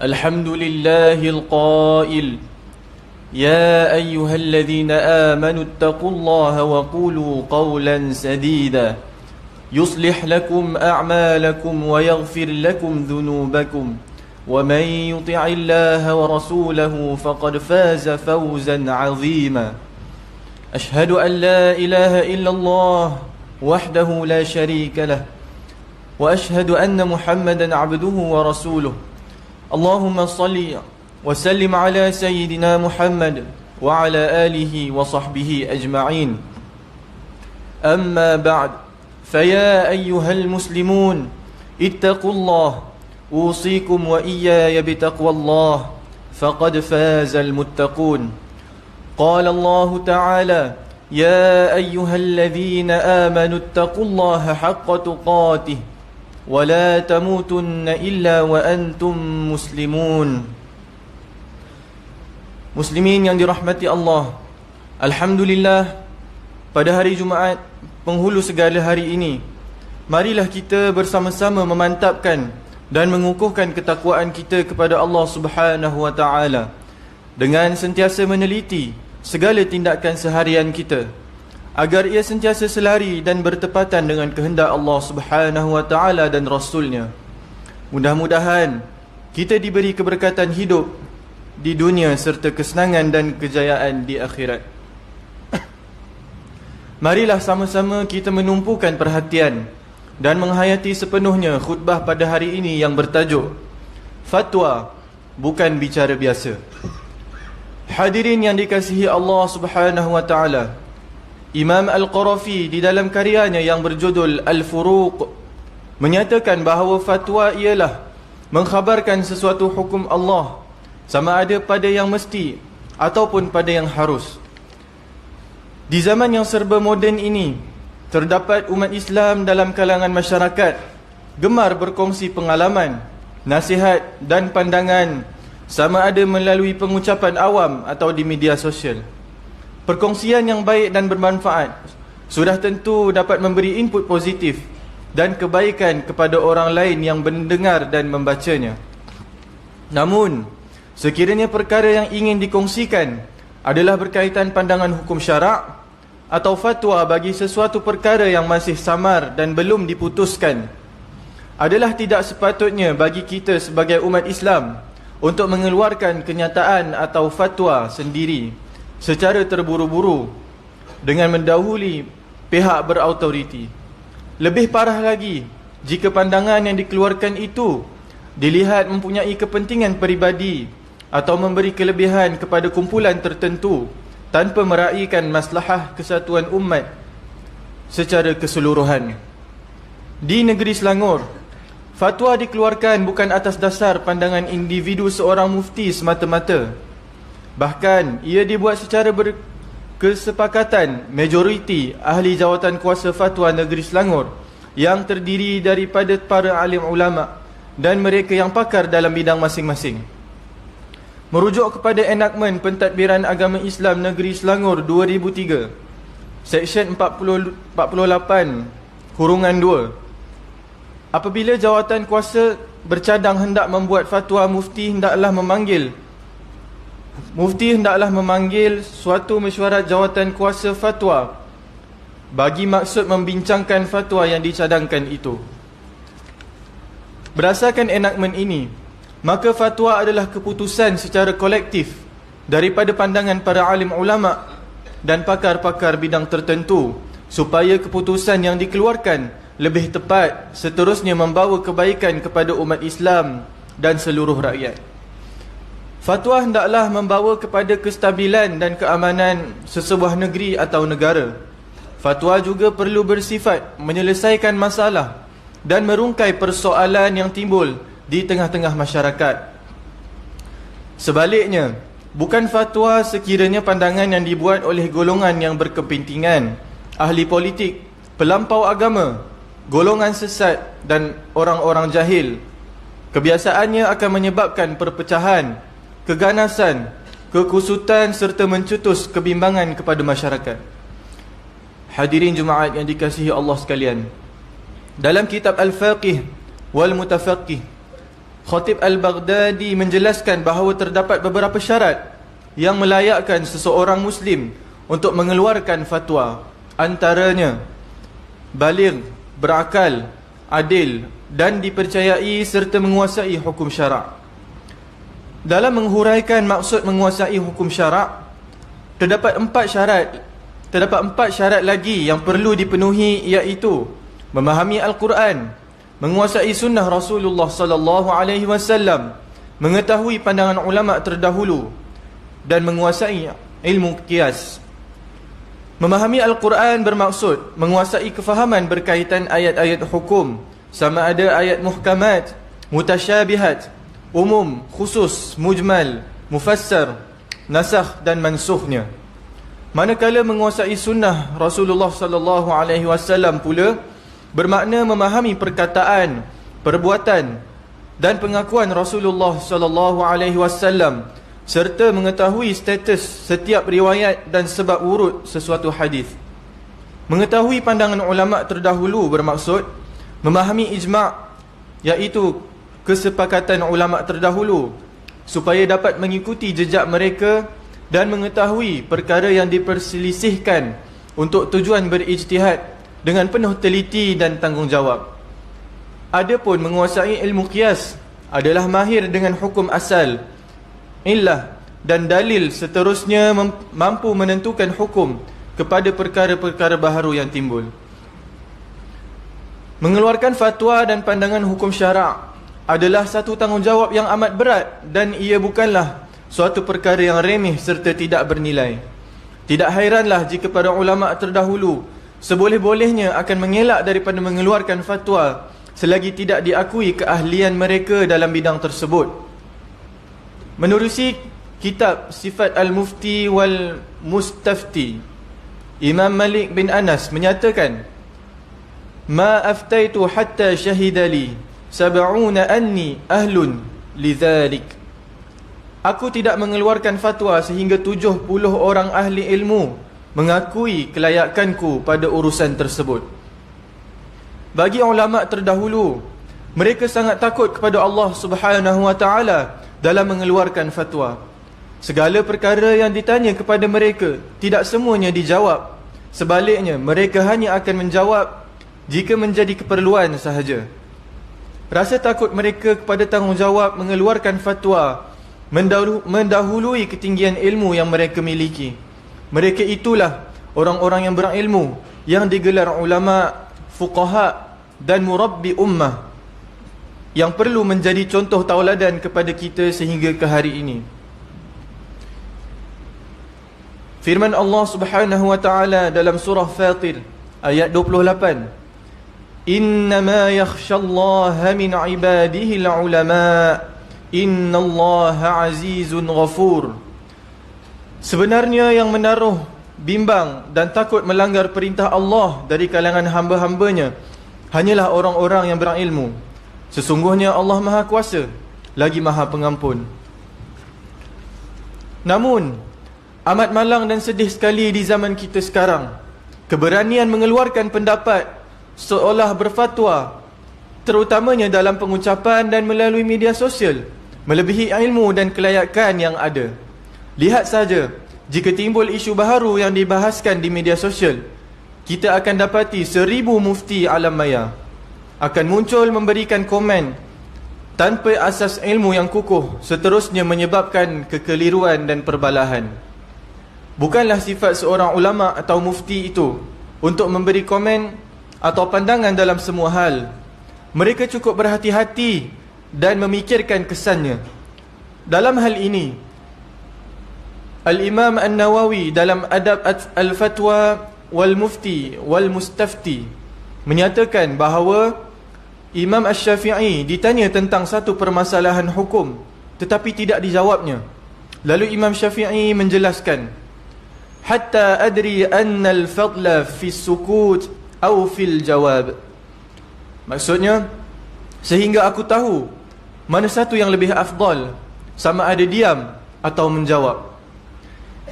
الحمد لله القائل يا أيها الذين آمنوا اتقوا الله وقولوا قولا سديدا يصلح لكم أعمالكم ويغفر لكم ذنوبكم ومن يطع الله ورسوله فقد فاز فوزا عظيما أشهد أن لا إله إلا الله وحده لا شريك له وأشهد أن محمدا عبده ورسوله اللهم صل وسلم على سيدنا محمد وعلى آله وصحبه أجمعين أما بعد فيا أيها المسلمون اتقوا الله أوصيكم وإياي بتقوى الله فقد فاز المتقون قال الله تعالى يا أيها الذين آمنوا اتقوا الله حق تقاته ولا تموتن إلا وأنتم مسلمون. Muslimin yang dirahmati Allah, Alhamdulillah, pada hari Jumaat penghulu segala hari ini, marilah kita bersama-sama memantapkan dan mengukuhkan ketakwaan kita kepada Allah Subhanahu wa taala dengan sentiasa meneliti segala tindakan seharian kita agar ia sentiasa selari dan bertepatan dengan kehendak Allah Subhanahu wa taala dan Rasulnya. Mudah-mudahan kita diberi keberkatan hidup di dunia serta kesenangan dan kejayaan di akhirat. Marilah sama-sama kita menumpukan perhatian dan menghayati sepenuhnya khutbah pada hari ini yang bertajuk Fatwa bukan bicara biasa. Hadirin yang dikasihi Allah Subhanahu wa taala, Imam Al-Qarafi di dalam karyanya yang berjudul Al-Furuq menyatakan bahawa fatwa ialah mengkhabarkan sesuatu hukum Allah sama ada pada yang mesti ataupun pada yang harus. Di zaman yang serba moden ini, terdapat umat Islam dalam kalangan masyarakat gemar berkongsi pengalaman, nasihat dan pandangan sama ada melalui pengucapan awam atau di media sosial. Perkongsian yang baik dan bermanfaat sudah tentu dapat memberi input positif dan kebaikan kepada orang lain yang mendengar dan membacanya. Namun, sekiranya perkara yang ingin dikongsikan adalah berkaitan pandangan hukum syarak atau fatwa bagi sesuatu perkara yang masih samar dan belum diputuskan, adalah tidak sepatutnya bagi kita sebagai umat Islam untuk mengeluarkan kenyataan atau fatwa sendiri secara terburu-buru dengan mendahului pihak berautoriti. Lebih parah lagi jika pandangan yang dikeluarkan itu dilihat mempunyai kepentingan peribadi atau memberi kelebihan kepada kumpulan tertentu tanpa meraihkan maslahah kesatuan umat secara keseluruhan. Di negeri Selangor, fatwa dikeluarkan bukan atas dasar pandangan individu seorang mufti semata-mata. Bahkan ia dibuat secara berkesepakatan majoriti ahli jawatan kuasa fatwa negeri Selangor yang terdiri daripada para alim ulama dan mereka yang pakar dalam bidang masing-masing. Merujuk kepada enakmen pentadbiran agama Islam negeri Selangor 2003, Seksyen 48(2), apabila jawatan kuasa bercadang hendak membuat fatwa, mufti hendaklah memanggil suatu mesyuarat jawatan kuasa fatwa bagi maksud membincangkan fatwa yang dicadangkan itu. Berdasarkan enakmen ini, maka fatwa adalah keputusan secara kolektif daripada pandangan para alim ulama dan pakar-pakar bidang tertentu supaya keputusan yang dikeluarkan lebih tepat, seterusnya membawa kebaikan kepada umat Islam dan seluruh rakyat. Fatwa hendaklah membawa kepada kestabilan dan keamanan sesebuah negeri atau negara. Fatwa juga perlu bersifat menyelesaikan masalah dan merungkai persoalan yang timbul di tengah-tengah masyarakat. Sebaliknya, bukan fatwa sekiranya pandangan yang dibuat oleh golongan yang berkepentingan, ahli politik, pelampau agama, golongan sesat dan orang-orang jahil. Kebiasaannya akan menyebabkan perpecahan, keganasan, kekusutan serta mencetus kebimbangan kepada masyarakat. Hadirin Jumaat yang dikasihi Allah sekalian, dalam kitab Al-Faqih wal Mutafaqih, Khatib Al-Baghdadi menjelaskan bahawa terdapat beberapa syarat yang melayakkan seseorang Muslim untuk mengeluarkan fatwa. Antaranya baligh, berakal, adil dan dipercayai serta menguasai hukum syarak. Dalam menghuraikan maksud menguasai hukum syarak, terdapat empat syarat lagi yang perlu dipenuhi, iaitu memahami Al-Quran, menguasai sunnah Rasulullah sallallahu alaihi wasallam, mengetahui pandangan ulama terdahulu dan menguasai ilmu qiyas. Memahami Al-Quran bermaksud menguasai kefahaman berkaitan ayat-ayat hukum, sama ada ayat muhkamat, mutasyabihat, umum, khusus, mujmal, mufassar, nasakh dan mansukhnya. Manakala menguasai sunnah Rasulullah sallallahu alaihi wasallam pula bermakna memahami perkataan, perbuatan dan pengakuan Rasulullah sallallahu alaihi wasallam serta mengetahui status setiap riwayat dan sebab urut sesuatu hadis. Mengetahui pandangan ulama terdahulu bermaksud memahami ijma', iaitu kesepakatan ulama terdahulu, supaya dapat mengikuti jejak mereka dan mengetahui perkara yang diperselisihkan untuk tujuan berijtihad dengan penuh teliti dan tanggungjawab. Adapun menguasai ilmu qiyas adalah mahir dengan hukum asal, illah dan dalil, seterusnya mampu menentukan hukum kepada perkara-perkara baharu yang timbul. Mengeluarkan fatwa dan pandangan hukum syarak adalah satu tanggungjawab yang amat berat, dan ia bukanlah suatu perkara yang remeh serta tidak bernilai. Tidak hairanlah jika para ulama terdahulu seboleh-bolehnya akan mengelak daripada mengeluarkan fatwa selagi tidak diakui keahlian mereka dalam bidang tersebut. Menerusi kitab Sifat Al-Mufti wal Mustafti, Imam Malik bin Anas menyatakan, "Ma aftaitu hatta syahidali sab'una anni ahlun lidhalik." Aku tidak mengeluarkan fatwa sehingga 70 orang ahli ilmu mengakui kelayakanku pada urusan tersebut. Bagi ulama terdahulu, mereka sangat takut kepada Allah Subhanahu wa taala dalam mengeluarkan fatwa. Segala perkara yang ditanya kepada mereka tidak semuanya dijawab. Sebaliknya, mereka hanya akan menjawab jika menjadi keperluan sahaja. Rasa takut mereka kepada tanggungjawab mengeluarkan fatwa mendahului ketinggian ilmu yang mereka miliki. Mereka itulah orang-orang yang berilmu, yang digelar ulama, fuqaha dan murabbi ummah, yang perlu menjadi contoh tauladan kepada kita sehingga ke hari ini. Firman Allah Subhanahu wa taala dalam surah Fatir ayat 28, "Innama yakhshallaha min ibadihi al-ulama, innallaha azizun ghafur." Sebenarnya yang menaruh bimbang dan takut melanggar perintah Allah dari kalangan hamba-hambanya hanyalah orang-orang yang berilmu. Sesungguhnya Allah Maha Kuasa lagi Maha Pengampun. Namun amat malang dan sedih sekali di zaman kita sekarang, keberanian mengeluarkan pendapat seolah berfatwa, terutamanya dalam pengucapan dan melalui media sosial, melebihi ilmu dan kelayakan yang ada. Lihat saja, jika timbul isu baharu yang dibahaskan di media sosial, kita akan dapati 1000 mufti alam maya akan muncul memberikan komen tanpa asas ilmu yang kukuh, seterusnya menyebabkan kekeliruan dan perbalahan. Bukanlah sifat seorang ulama atau mufti itu untuk memberi komen atau pandangan dalam semua hal. Mereka cukup berhati-hati dan memikirkan kesannya. Dalam hal ini, Al-Imam An-Nawawi dalam Adab Al-Fatwa wal Mufti wal Mustafti menyatakan bahawa Imam Asy-Syafi'i ditanya tentang satu permasalahan hukum tetapi tidak dijawabnya. Lalu Imam Syafi'i menjelaskan, "Hatta adri anna al-fadla fi sukut atau fil jawab." Maksudnya, sehingga aku tahu mana satu yang lebih afdal, sama ada diam atau menjawab.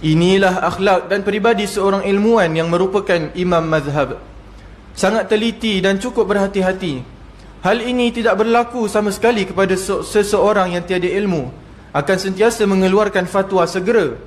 Inilah akhlak dan peribadi seorang ilmuwan yang merupakan imam mazhab. Sangat teliti dan cukup berhati-hati. Hal ini tidak berlaku sama sekali kepada seseorang yang tiada ilmu, akan sentiasa mengeluarkan fatwa segera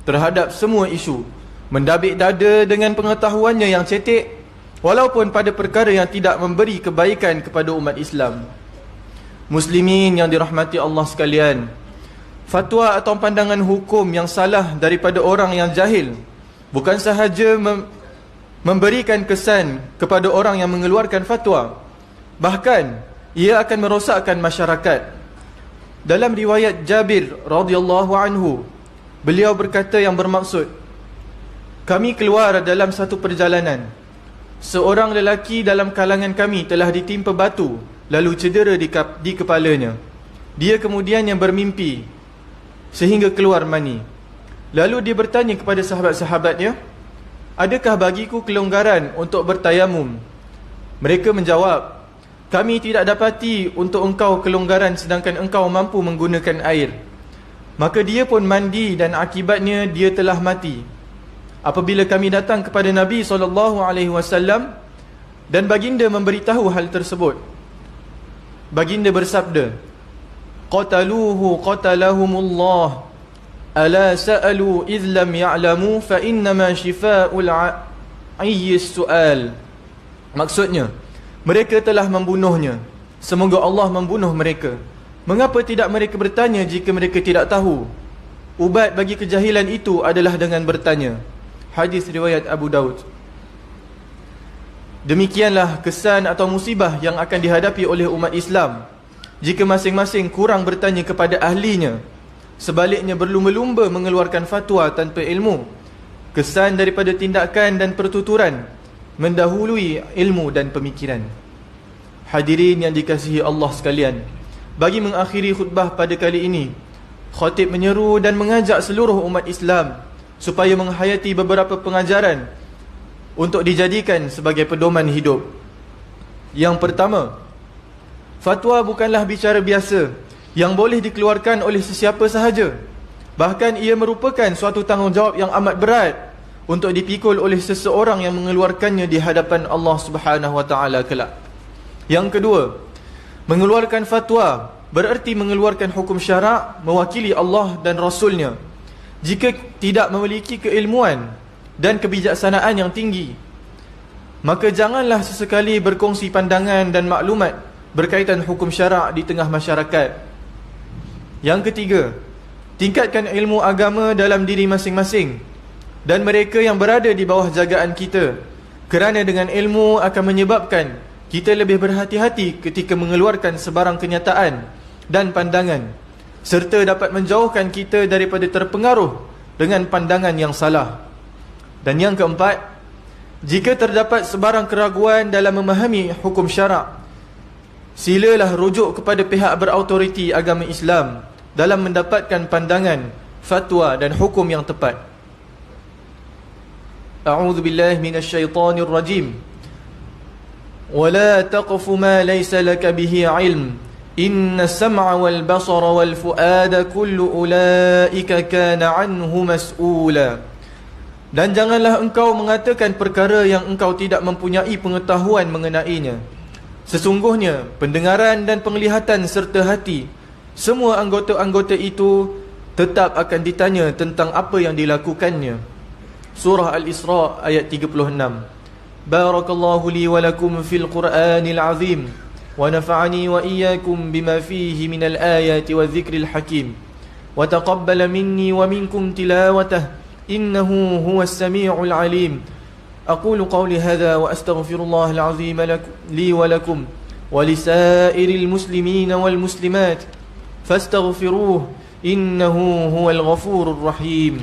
terhadap semua isu, mendabik dada dengan pengetahuannya yang cetek, walaupun pada perkara yang tidak memberi kebaikan kepada umat Islam. Muslimin yang dirahmati Allah sekalian, fatwa atau pandangan hukum yang salah daripada orang yang jahil bukan sahaja memberikan kesan kepada orang yang mengeluarkan fatwa, bahkan ia akan merosakkan masyarakat. Dalam riwayat Jabir radhiyallahu anhu, beliau berkata yang bermaksud, kami keluar dalam satu perjalanan. Seorang lelaki dalam kalangan kami telah ditimpa batu, lalu cedera di kepalanya. Dia kemudian yang bermimpi sehingga keluar mani. Lalu dia bertanya kepada sahabat-sahabatnya, adakah bagiku kelonggaran untuk bertayamum? Mereka menjawab, kami tidak dapati untuk engkau kelonggaran sedangkan engkau mampu menggunakan air. Maka dia pun mandi dan akibatnya dia telah mati. Apabila kami datang kepada Nabi SAW dan baginda memberitahu hal tersebut, baginda bersabda, qataluhu qatalahumullah, ala sa'alu idh lam ya'lamu fa innama shifa'ul ayyis su'al. Maksudnya, mereka telah membunuhnya, semoga Allah membunuh mereka. Mengapa tidak mereka bertanya jika mereka tidak tahu? Ubat bagi kejahilan itu adalah dengan bertanya. Hadis riwayat Abu Daud. Demikianlah kesan atau musibah yang akan dihadapi oleh umat Islam jika masing-masing kurang bertanya kepada ahlinya, sebaliknya berlumba-lumba mengeluarkan fatwa tanpa ilmu. Kesan daripada tindakan dan pertuturan mendahului ilmu dan pemikiran. Hadirin yang dikasihi Allah sekalian, bagi mengakhiri khutbah pada kali ini, khatib menyeru dan mengajak seluruh umat Islam supaya menghayati beberapa pengajaran untuk dijadikan sebagai pedoman hidup. Yang pertama, fatwa bukanlah bicara biasa yang boleh dikeluarkan oleh sesiapa sahaja. Bahkan ia merupakan suatu tanggungjawab yang amat berat untuk dipikul oleh seseorang yang mengeluarkannya di hadapan Allah Subhanahu wa taala kelak. Yang kedua, mengeluarkan fatwa bererti mengeluarkan hukum syarak mewakili Allah dan Rasulnya. Jika tidak memiliki keilmuan dan kebijaksanaan yang tinggi, maka janganlah sesekali berkongsi pandangan dan maklumat berkaitan hukum syarak di tengah masyarakat. Yang ketiga, tingkatkan ilmu agama dalam diri masing-masing dan mereka yang berada di bawah jagaan kita, kerana dengan ilmu akan menyebabkan kita lebih berhati-hati ketika mengeluarkan sebarang kenyataan dan pandangan, serta dapat menjauhkan kita daripada terpengaruh dengan pandangan yang salah. Dan yang keempat, jika terdapat sebarang keraguan dalam memahami hukum syarak, silalah rujuk kepada pihak berautoriti agama Islam dalam mendapatkan pandangan, fatwa dan hukum yang tepat. A'udzu billahi minasyaitonir rajim. Wala taqfu ma laysa laka bihi 'ilm. Inna as-sam'a wal basara wal fu'ada kullu ulaika kana 'anhu mas'ula. Dan janganlah engkau mengatakan perkara yang engkau tidak mempunyai pengetahuan mengenainya. Sesungguhnya pendengaran dan penglihatan serta hati, semua anggota-anggota itu tetap akan ditanya tentang apa yang dilakukannya. Surah Al-Isra ayat 36. Barakallahu li wa lakum fil Qur'anil azim wa nafa'ani wa iyyakum bima fihi minal ayati wa dzikril hakim wa taqabbala minni wa minkum tilawatah innahu huwas sami'ul alim. Aqulu qawli hadha wa astaghfirullahal azim li wa lakum wa lisairil muslimina wal muslimat fastaghfiruhu innahu huwal ghafurur rahim.